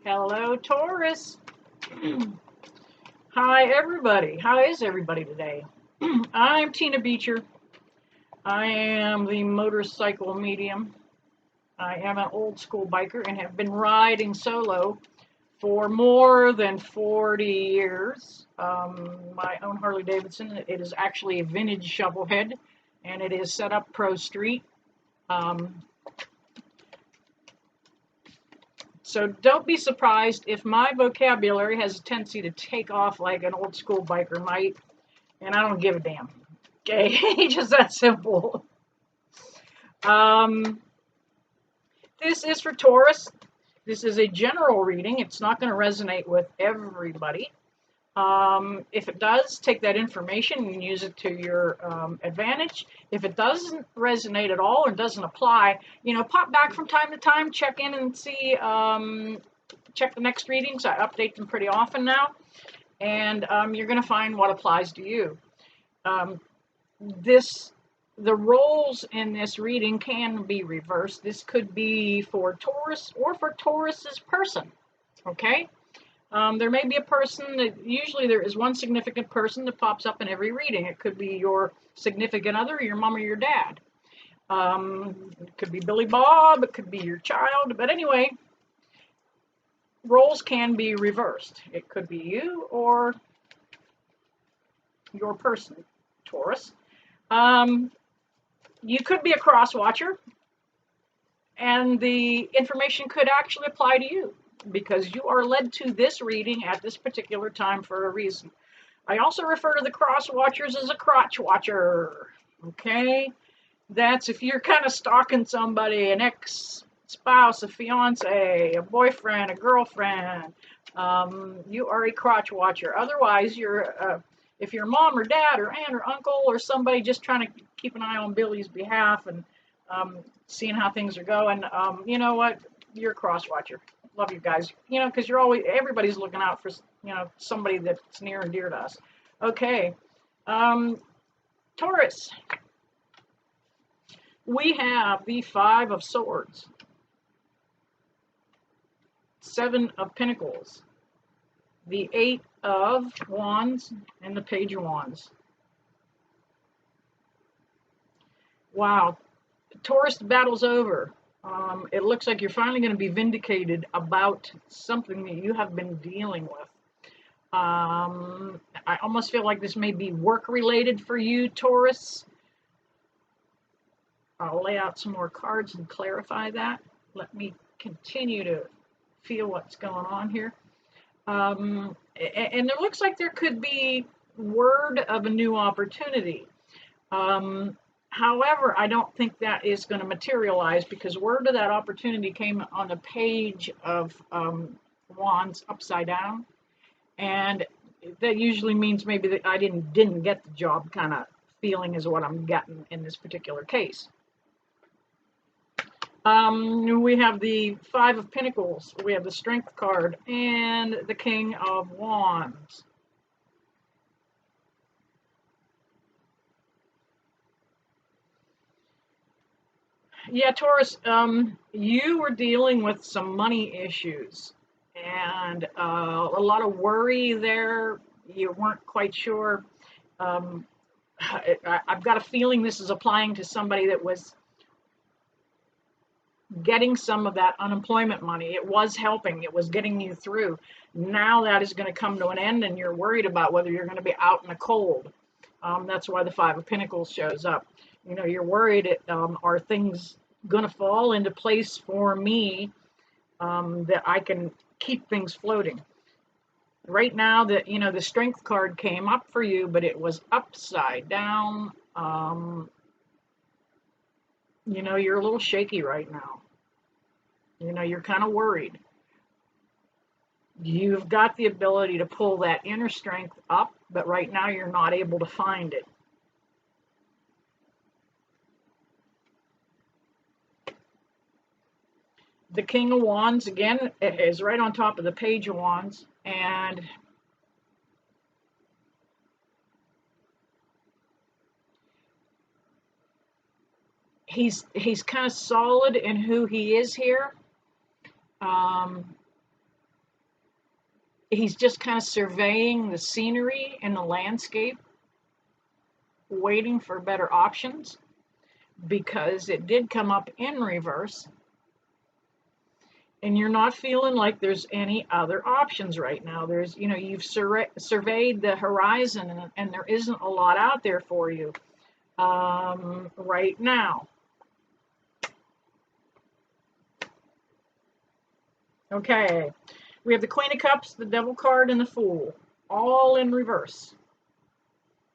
Hello, Taurus. Hi, everybody. How is everybody today? I'm Tina Beecher. I am the motorcycle medium. I am an old school biker and have been riding solo for more than 40 years. My own Harley Davidson. It is actually a vintage shovelhead and it is set up pro street. Um, So don't be surprised if my vocabulary has a tendency to take off like an old school biker might, and I don't give a damn. Okay, just that simple. Um, this is for Taurus. This is a general reading. It's not going to resonate with everybody. If it does, take that information and use it to your advantage. If it doesn't resonate at all or doesn't apply, pop back from time to time, check in and see, check the next readings. I update them pretty often now, and you're going to find what applies to you. Um, the roles in this reading can be reversed. This could be for Taurus or for Taurus's person, okay? There may be a person that usually there is one significant person that pops up in every reading. It could be your significant other, your mom or your dad. It could be Billy Bob, it could be your child. But anyway, roles can be reversed. It could be you or your person, Taurus. You could be a cross watcher, and the information could actually apply to you because you are led to this reading at this particular time for a reason. I also refer to the cross watchers as a crotch watcher. Okay, that's if you're kind of stalking somebody, an ex-spouse, a fiance, a boyfriend, a girlfriend. You are a crotch watcher. Otherwise, if you're mom or dad or aunt or uncle or somebody just trying to keep an eye on Billy's behalf and seeing how things are going, you know what? You're a cross watcher. Love you guys. Because everybody's looking out for somebody that's near and dear to us. Okay, Taurus. We have the Five of Swords, Seven of Pentacles, the Eight of Wands, and the Page of Wands. Wow, Taurus, the battle's over. It looks like you're finally going to be vindicated about something that you have been dealing with. I almost feel like this may be work related for you, Taurus. I'll lay out some more cards and clarify that. Let me continue to feel what's going on here. And it looks like there could be word of a new opportunity. However, I don't think that is going to materialize because word of that opportunity came on a page of wands upside down. And that usually means maybe that I didn't get the job kind of feeling is what I'm getting in this particular case. We have the Five of Pentacles, we have the Strength card, and the King of Wands. Yeah, Taurus, you were dealing with some money issues and a lot of worry there. You weren't quite sure. I've got a feeling this is applying to somebody that was getting some of that unemployment money. It was helping, it was getting you through. Now that is going to come to an end and you're worried about whether you're going to be out in the cold. That's why the Five of Pentacles shows up. You're worried, are things going to fall into place for me that I can keep things floating. Right now, the Strength card came up for you, but it was upside down. You're a little shaky right now. You're kind of worried. You've got the ability to pull that inner strength up, but right now you're not able to find it. The King of Wands, again, is right on top of the Page of Wands, and he's kind of solid in who he is here. he's just kind of surveying the scenery and the landscape, waiting for better options, because it did come up in reverse, and you're not feeling like there's any other options right now. There's, you've surveyed the horizon, and there isn't a lot out there for you right now. Okay, we have the Queen of Cups, the Devil card, and the Fool, all in reverse.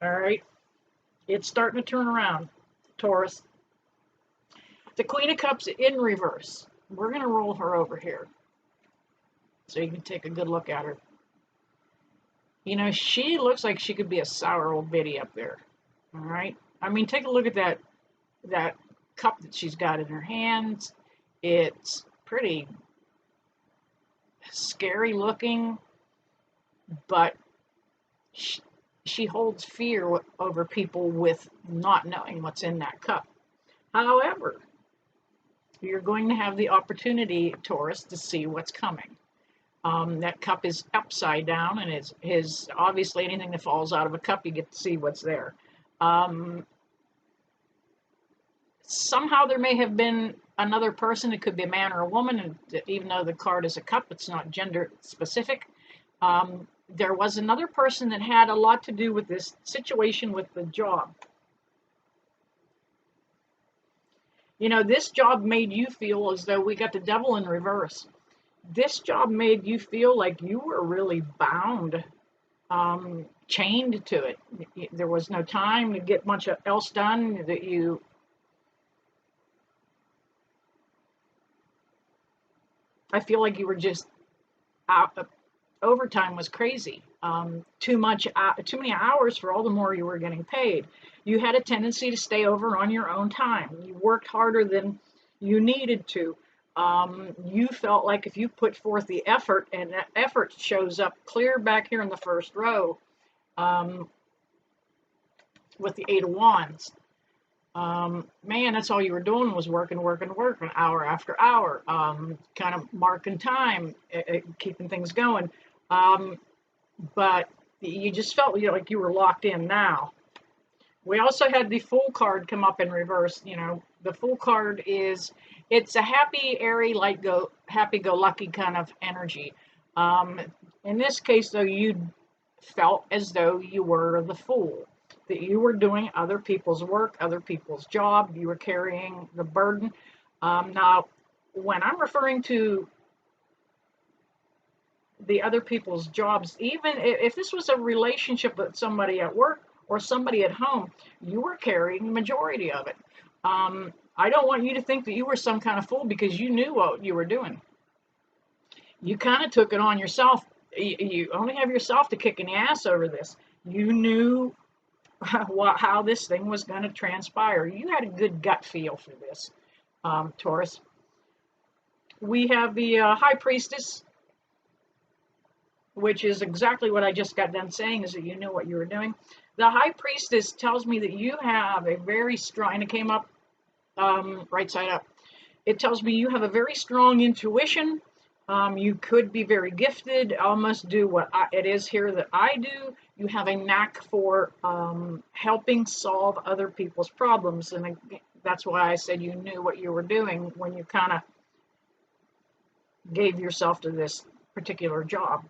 All right, it's starting to turn around, Taurus. The Queen of Cups in reverse. We're going to roll her over here so you can take a good look at her. She looks like she could be a sour old biddy up there. All right. I mean, take a look at that cup that she's got in her hands. It's pretty scary looking, but she holds fear over people with not knowing what's in that cup. However, you're going to have the opportunity, Taurus, to see what's coming. That cup is upside down, and is obviously anything that falls out of a cup, you get to see what's there. Somehow there may have been another person. It could be a man or a woman, and even though the card is a cup, it's not gender specific. There was another person that had a lot to do with this situation with the job. This job made you feel as though we got the Devil in reverse. This job made you feel like you were really bound, chained to it. There was no time to get much else done. I feel like you were just out. Overtime was crazy. Too many hours for all the more you were getting paid. You had a tendency to stay over on your own time. You worked harder than you needed to. You felt like if you put forth the effort, and that effort shows up clear back here in the first row with the Eight of Wands. Man, that's all you were doing was working, hour after hour, kind of marking time, keeping things going. But you just felt like you were locked in now. We also had the Fool card come up in reverse. The Fool card it's a happy, airy, happy-go-lucky kind of energy. In this case, though, you felt as though you were the fool, that you were doing other people's work, other people's job. You were carrying the burden. Now, when I'm referring to the other people's jobs, even if this was a relationship with somebody at work or somebody at home, you were carrying the majority of it. I don't want you to think that you were some kind of fool because you knew what you were doing. You kind of took it on yourself. You only have yourself to kick in the ass over this. You knew how this thing was going to transpire. You had a good gut feel for this, Taurus. We have the High Priestess, which is exactly what I just got done saying, is that you knew what you were doing. The High Priestess tells me that you have a very strong, and it came up right side up. It tells me you have a very strong intuition. You could be very gifted, almost do what it is here that I do. You have a knack for helping solve other people's problems. And that's why I said you knew what you were doing when you kind of gave yourself to this particular job.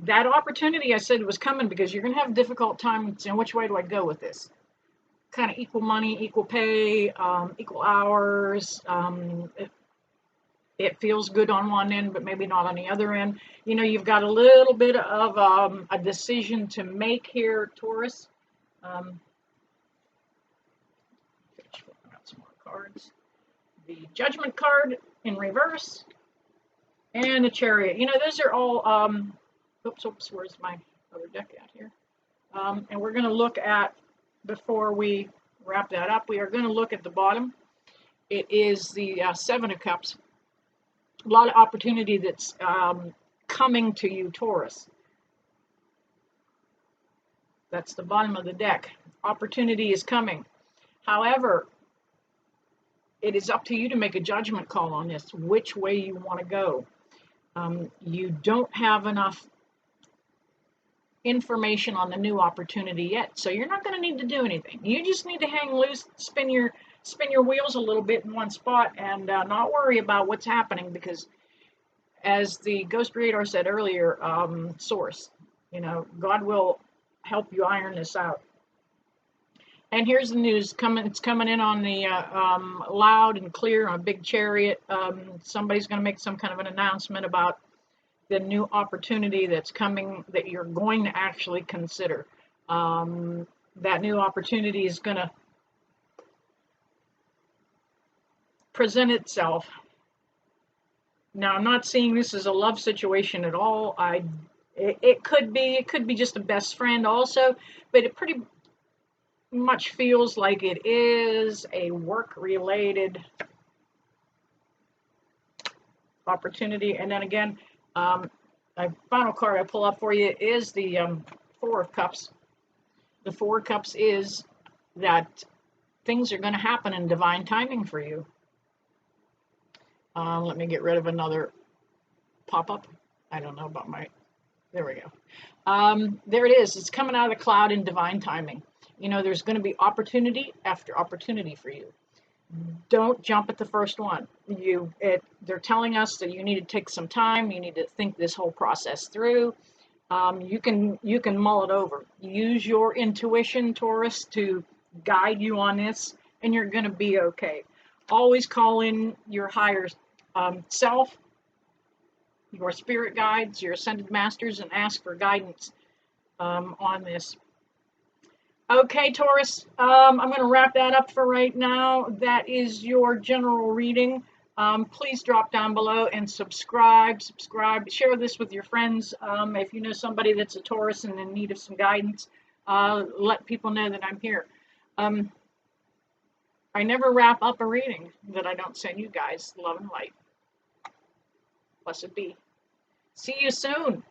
That opportunity, I said, was coming because you're going to have a difficult time saying, which way do I go with this? Kind of equal money, equal pay, equal hours. It feels good on one end, but maybe not on the other end. You've got a little bit of a decision to make here, Taurus. Finish flipping out some more cards. The Judgment card in reverse, and the Chariot. Those are all. Oops, where's my other deck at here? And we're going to look at, before we wrap that up, we are going to look at the bottom. It is the Seven of Cups. A lot of opportunity that's coming to you, Taurus. That's the bottom of the deck. Opportunity is coming. However, it is up to you to make a judgment call on this, which way you want to go. You don't have enough information on the new opportunity yet, so you're not going to need to do anything. You just need to hang loose, spin your wheels a little bit in one spot, and not worry about what's happening, because as the Ghost Creator said earlier, source, God will help you iron this out. And here's the news coming. It's coming in on the loud and clear on a big chariot. Somebody's going to make some kind of an announcement about the new opportunity that's coming that you're going to actually consider. That new opportunity is going to present itself. Now, I'm not seeing this as a love situation at all. It could be just a best friend also, but it pretty much feels like it is a work-related opportunity. And then again, my final card I pull up for you is the Four of Cups. The Four of Cups is that things are going to happen in divine timing for you. Let me get rid of another pop-up. I don't know about there we go. There it is. It's coming out of the cloud in divine timing. There's going to be opportunity after opportunity for you. Don't jump at the first one. They're telling us that you need to take some time. You need to think this whole process through. You can mull it over. Use your intuition, Taurus, to guide you on this, and you're going to be okay. Always call in your higher self, your spirit guides, your ascended masters, and ask for guidance on this. Okay, Taurus, I'm going to wrap that up for right now. That is your general reading. Please drop down below and subscribe. Share this with your friends. If you know somebody that's a Taurus and in need of some guidance, let people know that I'm here. I never wrap up a reading that I don't send you guys love and light. Blessed be. See you soon.